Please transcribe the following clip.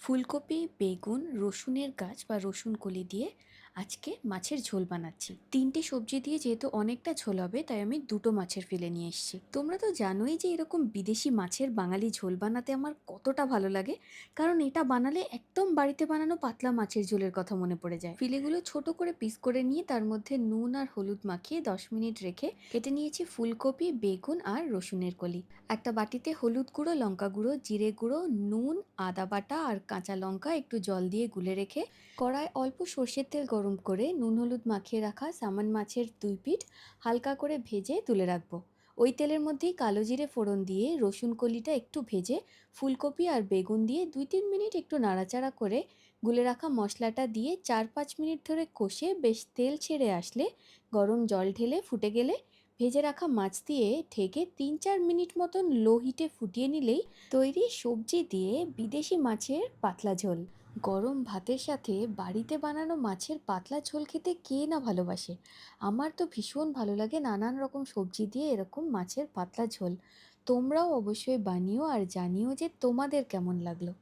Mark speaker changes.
Speaker 1: ফুলকপি, বেগুন, রসুনের গাছ বা রসুন কলি দিয়ে আজকে মাছের ঝোল বানাচ্ছি। ৩টে সবজি দিয়ে যেহেতু অনেকটা ঝোল হবে তাই আমি ২টো মাছের ফিলে নিয়ে এসেছি। তোমরা তো জানোই যে এরকম বিদেশি মাছের বাঙালি ঝোল বানাতে আমার কতটা ভালো লাগে, কারণ এটা বানালে একদম বাড়িতে বানানো পাতলা মাছের ঝোলের কথা মনে পড়ে যায়। ফিলেগুলো ছোট করে পিস করে নিয়ে তার মধ্যে নুন আর হলুদ মাখিয়ে ১০ মিনিট রেখে কেটে নিয়েছি ফুলকপি, বেগুন আর রসুনের কলি। একটা বাটিতে হলুদ গুঁড়ো, লঙ্কা গুঁড়ো, জিরে গুঁড়ো, নুন, আদা বাটা আর কাঁচা লঙ্কা একটু জল দিয়ে গুলে রেখে কড়ায় অল্প সর্ষের তেল গরম করে নুন হলুদ মাখিয়ে রাখা সামন মাছের ২ পিঠ হালকা করে ভেজে তুলে রাখবো। ওই তেলের মধ্যেই কালো জিরে ফোড়ন দিয়ে রসুন কলিটা একটু ভেজে ফুলকপি আর বেগুন দিয়ে ২-৩ মিনিট একটু নাড়াচাড়া করে গুলে রাখা মশলাটা দিয়ে ৪-৫ মিনিট ধরে কষে বেশ তেল ছেড়ে আসলে গরম জল ঢেলে ফুটে গেলে ভেজে রাখা মাছ দিয়ে ঢেকে ৩-৪ মিনিট মতন লো হিটে ফুটিয়ে নিলেই তৈরি সবজি দিয়ে বিদেশি মাছের পাতলা ঝোল। গরম ভাতের সাথে বাড়িতে বানানো মাছের পাতলা ঝোল খেতে কে না ভালোবাসে। আমার তো ভীষণ ভালো লাগে নানান রকম সবজি দিয়ে এরকম মাছের পাতলা ঝোল। তোমরাও অবশ্যই বানিও আর জানিও যে তোমাদের কেমন লাগলো।